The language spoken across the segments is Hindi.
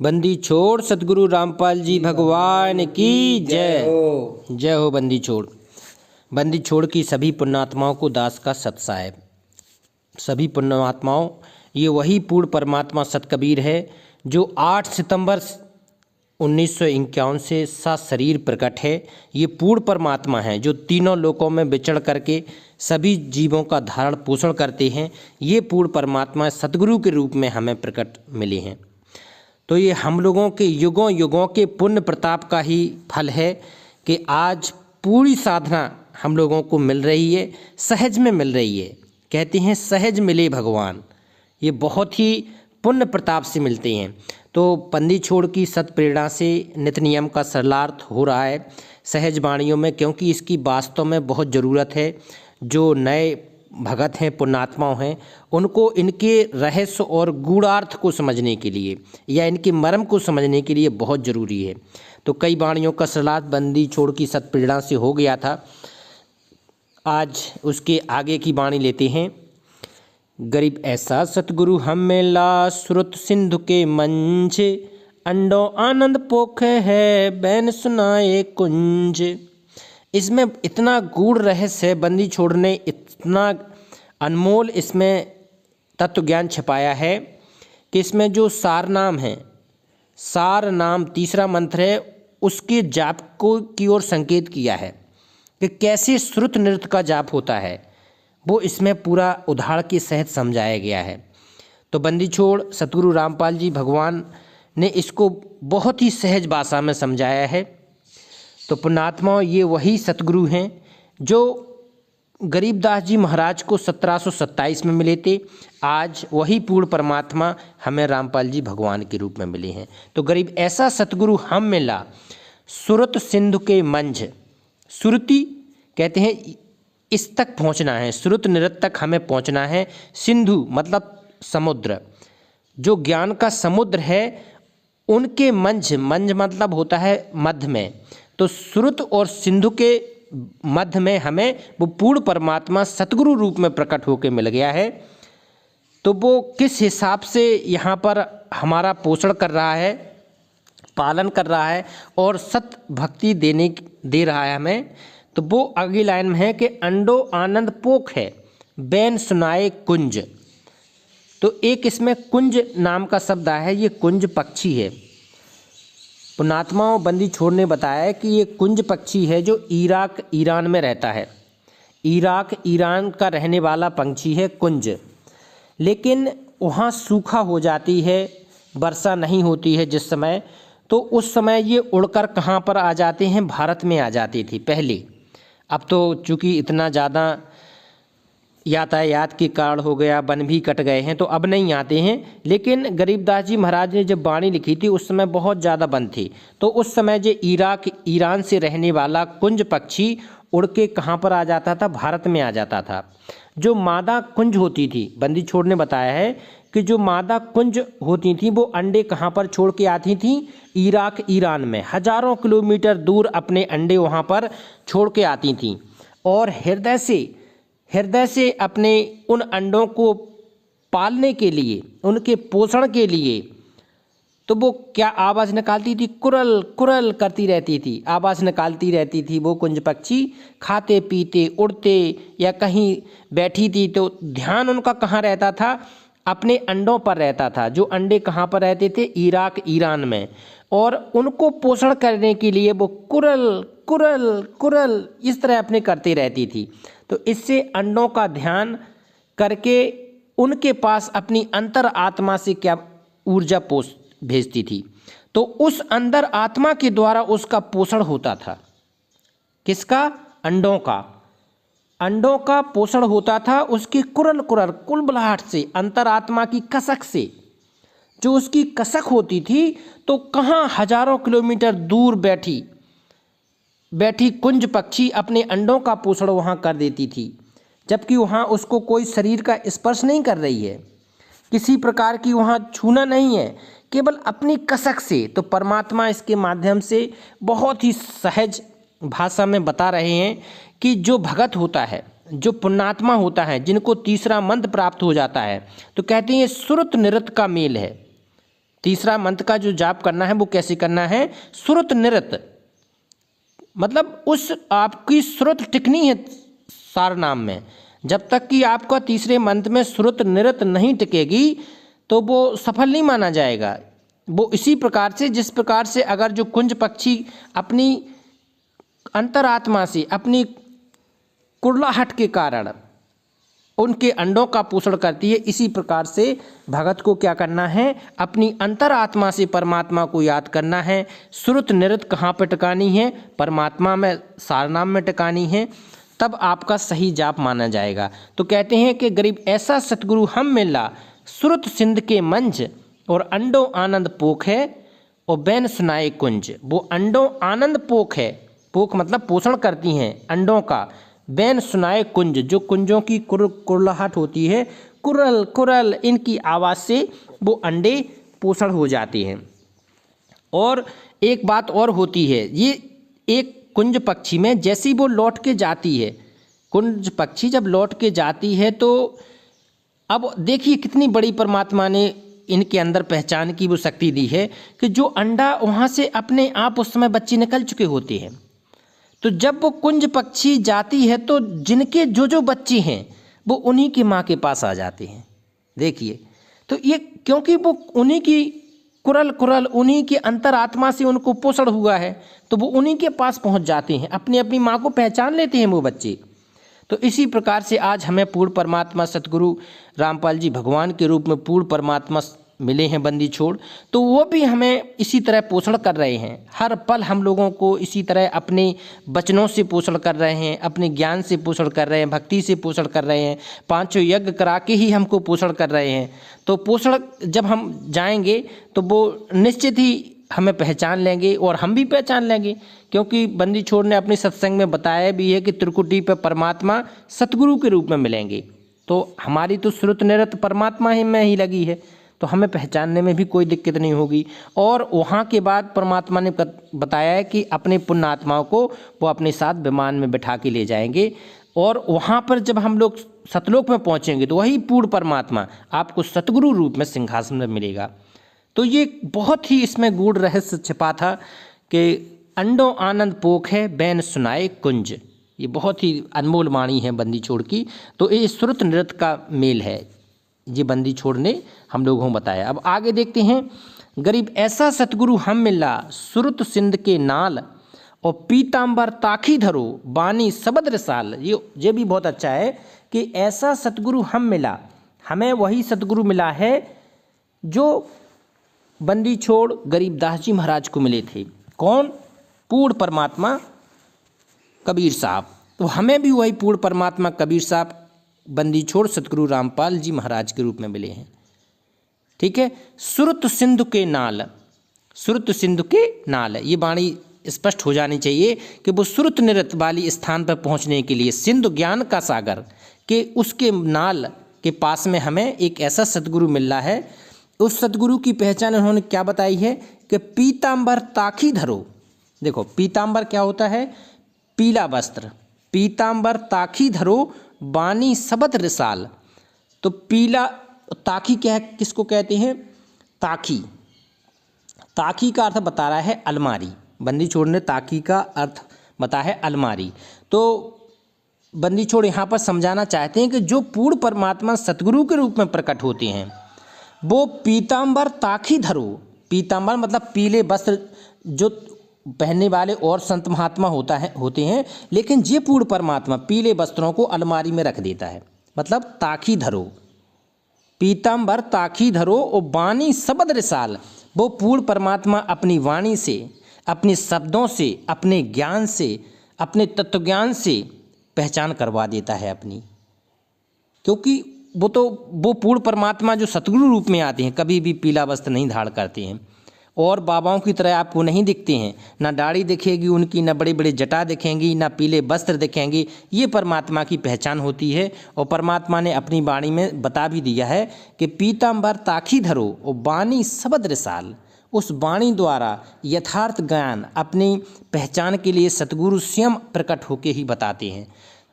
बंदी छोड़ सतगुरु रामपाल जी भगवान की जय। जय हो बंदी छोड़। बंदी छोड़ की सभी पुण्यात्माओं को दास का सत साहेब। सभी पुण्यात्माओं, ये वही पूर्ण परमात्मा सत कबीर है जो 8 सितंबर 1951 से शरीर प्रकट है। ये पूर्ण परमात्मा है जो तीनों लोकों में विचरण करके सभी जीवों का धारण पोषण करते हैं। ये पूर्ण परमात्मा सतगुरु के रूप में हमें प्रकट मिले हैं। तो ये हम लोगों के युगों युगों के पुण्य प्रताप का ही फल है कि आज पूरी साधना हम लोगों को मिल रही है, सहज में मिल रही है। कहते हैं सहज मिले भगवान, ये बहुत ही पुण्य प्रताप से मिलते हैं। तो बंदी छोड़ की सत प्रेरणा से नित नियम का सरलार्थ हो रहा है सहज वाणियों में, क्योंकि इसकी वास्तव में बहुत ज़रूरत है। जो नए भगत हैं, पुण्यात्माओं हैं, उनको इनके रहस्य और गूढ़ार्थ को समझने के लिए या इनके मर्म को समझने के लिए बहुत ज़रूरी है। तो कई वाणियों का सरलार्थ बंदी छोड़ की सत प्रेरणा से हो गया था। आज उसके आगे की वाणी लेते हैं। गरीब ऐसा सतगुरु हम मिला श्रुत सिंधु के मंच, अंडो आनंद पोख है बैन सुनाए कुंज। इसमें इतना गूढ़ रहस्य है, बंदी छोड़ ने इतना अनमोल इसमें तत्व ज्ञान छिपाया है कि इसमें जो सार नाम है, सार नाम तीसरा मंत्र है, उसके जाप को की ओर संकेत किया है कि कैसे श्रुत नृत्य का जाप होता है, वो इसमें पूरा उदाहरण के सहित समझाया गया है। तो बंदी छोड़ सतगुरु रामपाल जी भगवान ने इसको बहुत ही सहज भाषा में समझाया है। तो पुण्यात्माओं, ये वही सतगुरु हैं जो गरीबदास जी महाराज को 1727 में मिले थे। आज वही पूर्ण परमात्मा हमें रामपाल जी भगवान के रूप में मिले हैं। तो गरीब ऐसा सतगुरु हम मिला सुरत सिंधु के मंझ। सुरति कहते हैं इस तक पहुंचना है, श्रुत नृत्य तक हमें पहुंचना है। सिंधु मतलब समुद्र, जो ज्ञान का समुद्र है उनके मंझ, मंझ मतलब होता है मध्य में। तो श्रुत और सिंधु के मध्य में हमें वो पूर्ण परमात्मा सतगुरु रूप में प्रकट होकर मिल गया है। तो वो किस हिसाब से यहाँ पर हमारा पोषण कर रहा है, पालन कर रहा है और सत भक्ति दे रहा है हमें, तो वो अगली लाइन में है कि अंडो आनंद पोख है बैन सुनाए कुंज। तो एक इसमें कुंज नाम का शब्द आया है, ये कुंज पक्षी है। पुण्यात्माओं, बंदी छोड़ ने बताया कि ये कुंज पक्षी है जो इराक ईरान में रहता है। इराक ईरान का रहने वाला पंछी है कुंज, लेकिन वहाँ सूखा हो जाती है, वर्षा नहीं होती है जिस समय, तो उस समय ये उड़कर कहाँ पर आ जाते हैं, भारत में आ जाती थी पहले। अब तो चूँकि इतना ज़्यादा यातायात के कारण हो गया, वन भी कट गए हैं, तो अब नहीं आते हैं। लेकिन गरीबदास जी महाराज ने जब वाणी लिखी थी उस समय बहुत ज़्यादा वन थे। तो उस समय जो इराक ईरान से रहने वाला कुंज पक्षी उड़ के कहाँ पर आ जाता था, भारत में आ जाता था। जो मादा कुंज होती थी, बंदी छोड़ ने बताया है कि जो मादा कुंज होती थी वो अंडे कहाँ पर छोड़ के आती थी, इराक ईरान में हजारों किलोमीटर दूर अपने अंडे वहाँ पर छोड़ के आती थीं। और हृदय से अपने उन अंडों को पालने के लिए, उनके पोषण के लिए, तो वो क्या आवाज़ निकालती थी, कुरल कुरल करती रहती थी, आवाज़ निकालती रहती थी। वो कुंज पक्षी खाते पीते उड़ते या कहीं बैठी थी तो ध्यान उनका कहाँ रहता था, अपने अंडों पर रहता था। जो अंडे कहाँ पर रहते थे, इराक ईरान में। और उनको पोषण करने के लिए वो कुरल कुरल कुरल इस तरह अपने करती रहती थी। तो इससे अंडों का ध्यान करके उनके पास अपनी अंतर आत्मा से क्या ऊर्जा भेजती थी, तो उस अंदर आत्मा के द्वारा उसका पोषण होता था। किसका? अंडों का। अंडों का पोषण होता था उसकी कुरल कुरल कुलबुलाहट से, अंतर आत्मा की कसक से। जो उसकी कसक होती थी तो कहाँ हजारों किलोमीटर दूर बैठी कुंज पक्षी अपने अंडों का पोषण वहाँ कर देती थी, जबकि वहाँ उसको कोई शरीर का स्पर्श नहीं कर रही है, किसी प्रकार की वहाँ छूना नहीं है, केवल अपनी कसक से। तो परमात्मा इसके माध्यम से बहुत ही सहज भाषा में बता रहे हैं कि जो भगत होता है, जो पुण्यात्मा होता है, जिनको तीसरा मंत्र प्राप्त हो जाता है, तो कहते हैं ये श्रुत नृत्य का मेल है। तीसरा मंत्र का जो जाप करना है वो कैसे करना है, श्रुत निरत, मतलब उस आपकी श्रुत टिकनी है सार नाम में। जब तक कि आपका तीसरे मंत्र में श्रुत निरत नहीं टिकेगी तो वो सफल नहीं माना जाएगा। वो इसी प्रकार से, जिस प्रकार से अगर जो कुंज पक्षी अपनी अंतरात्मा से, अपनी कुरलाहट के कारण उनके अंडों का पोषण करती है, इसी प्रकार से भगत को क्या करना है, अपनी अंतरात्मा से परमात्मा को याद करना है। श्रुत निरत कहाँ पर टिकानी है, परमात्मा में, सारनाम में टिकानी है, तब आपका सही जाप माना जाएगा। तो कहते हैं कि गरीब ऐसा सतगुरु हम मिला, श्रुत सिंध के मंज और अंडो आनंद पोख है, और बैन सुनाए कुंज। वो अंडों आनंद पोख है, पोख मतलब पोषण करती हैं अंडों का, बैन सुनाए कुंज, जो कुंजों की कुरलाहट होती है, कुरल कुरल, इनकी आवाज़ से वो अंडे पोषण हो जाते हैं। और एक बात और होती है, ये एक कुंज पक्षी में जैसे ही वो लौट के जाती है, कुंज पक्षी जब लौट के जाती है तो अब देखिए कितनी बड़ी परमात्मा ने इनके अंदर पहचान की वो शक्ति दी है कि जो अंडा वहाँ से अपने आप उस समय बच्चे निकल चुके होते हैं, तो जब वो कुंज पक्षी जाती है तो जिनके जो जो बच्चे हैं वो उन्हीं की माँ के पास आ जाते हैं। देखिए, तो ये क्योंकि वो उन्हीं की कुरल उन्हीं के अंतरात्मा से उनको पोषण हुआ है, तो वो उन्हीं के पास पहुंच जाते हैं, अपनी अपनी माँ को पहचान लेते हैं वो बच्चे। तो इसी प्रकार से आज हमें पूर्ण परमात्मा सतगुरु रामपाल जी भगवान के रूप में पूर्ण परमात्मा मिले हैं बंदी छोड़, तो वो भी हमें इसी तरह पोषण कर रहे हैं। हर पल हम लोगों को इसी तरह अपने वचनों से पोषण कर रहे हैं, अपने ज्ञान से पोषण कर रहे हैं, भक्ति से पोषण कर रहे हैं, पांचों यज्ञ करा के ही हमको पोषण कर रहे हैं। तो पोषण जब हम जाएंगे तो वो निश्चित ही हमें पहचान लेंगे और हम भी पहचान लेंगे, क्योंकि बंदी छोड़ ने अपने सत्संग में बताया भी है कि त्रिकुटी पर परमात्मा सतगुरु के रूप में मिलेंगे। तो हमारी तो श्रुत निरत परमात्मा ही में ही लगी है, तो हमें पहचानने में भी कोई दिक्कत नहीं होगी। और वहाँ के बाद परमात्मा ने बताया है कि अपने पुण्य आत्माओं को वो अपने साथ विमान में बिठा के ले जाएंगे, और वहाँ पर जब हम लोग सतलोक में पहुँचेंगे तो वही पूर्ण परमात्मा आपको सतगुरु रूप में सिंहासन में मिलेगा। तो ये बहुत ही इसमें गूढ़ रहस्य छिपा था कि अंडो आनंद पोख है, बैन सुनाए कुंज। ये बहुत ही अनमोल वाणी है बंदी छोड़ की। तो ये श्रुत नृत्य का मेल है, ये बंदी छोड़ ने हम लोगों को बताया। अब आगे देखते हैं, गरीब ऐसा सतगुरु हम मिला, श्रुत सिंध के नाल और पीताम्बर ताखी धरो, बानी सबद रसाल। ये भी बहुत अच्छा है कि ऐसा सतगुरु हम मिला, हमें वही सतगुरु मिला है जो बंदी छोड़ गरीबदास जी महाराज को मिले थे। कौन? पूर्ण परमात्मा कबीर साहब। तो हमें भी वही पूर्ण परमात्मा कबीर साहब बंदी छोड़ सतगुरु रामपाल जी महाराज के रूप में मिले हैं। ठीक है। श्रुत सिंधु के नाल, श्रुत सिंधु के नाल, ये वाणी स्पष्ट हो जानी चाहिए कि वो श्रुत नृत्य वाली स्थान पर पहुंचने के लिए सिंधु ज्ञान का सागर के उसके नाल के पास में हमें एक ऐसा सतगुरु मिल रहा है। उस सतगुरु की पहचान उन्होंने क्या बताई है कि पीताम्बर ताखी धरो। देखो पीताम्बर क्या होता है? पीला वस्त्र। पीताम्बर ताखी धरो, बानी सबद रिसाल। तो पीला ताखी क्या है, किसको कहते हैं? ताखी। ताखी का अर्थ बता रहा है अलमारी। बंदी छोड़ ने ताखी का अर्थ बताया है अलमारी। तो बंदी छोड़ यहाँ पर समझाना चाहते हैं कि जो पूर्ण परमात्मा सतगुरु के रूप में प्रकट होते हैं वो पीताम्बर ताखी धरो। पीताम्बर मतलब पीले वस्त्र जो पहनने वाले और संत महात्मा होते हैं, लेकिन ये पूर्ण परमात्मा पीले वस्त्रों को अलमारी में रख देता है। मतलब ताखी धरो, पीताम्बर ताखी धरो और वाणी सबद रिसाल। वो पूर्ण परमात्मा अपनी वाणी से, अपने शब्दों से, अपने ज्ञान से, अपने तत्वज्ञान से पहचान करवा देता है अपनी। क्योंकि वो पूर्ण परमात्मा जो सतगुरु रूप में आते हैं कभी भी पीला वस्त्र नहीं धारण करते हैं और बाबाओं की तरह आपको नहीं दिखते हैं। ना दाढ़ी दिखेगी उनकी, ना बड़ी बड़ी जटा दिखेंगी, ना पीले वस्त्र दिखेंगे। ये परमात्मा की पहचान होती है। और परमात्मा ने अपनी वाणी में बता भी दिया है कि पीताम्बर ताखी धरो और वाणी सबद रिसाल। उस वाणी द्वारा यथार्थ ज्ञान अपनी पहचान के लिए सतगुरु स्वयं प्रकट होके ही बताते हैं।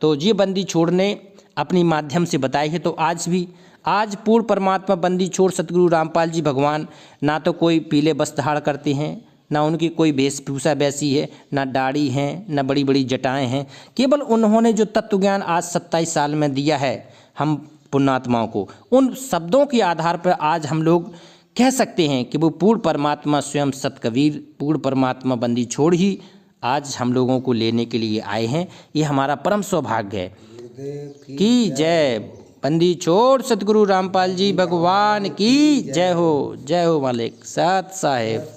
तो ये बंदी छोड़ने अपनी माध्यम से बताई है। तो आज भी आज पूर्ण परमात्मा बंदी छोड़ सतगुरु रामपाल जी भगवान ना तो कोई पीले वस्त्र धारण करते हैं, ना उनकी कोई वेशभूषा वैसी है, ना दाढ़ी है, ना बड़ी बड़ी जटाएं हैं। केवल उन्होंने जो तत्व ज्ञान आज 27 साल में दिया है हम पुण्यात्माओं को, उन शब्दों के आधार पर आज हम लोग कह सकते हैं कि वो पूर्ण परमात्मा स्वयं सतकबीर पूर्ण परमात्मा बंदी छोड़ ही आज हम लोगों को लेने के लिए आए हैं। ये हमारा परम सौभाग्य है। की जय। बंदी छोड़ सतगुरु रामपाल जी भगवान की जय हो। जय हो मालिक सत साहेब।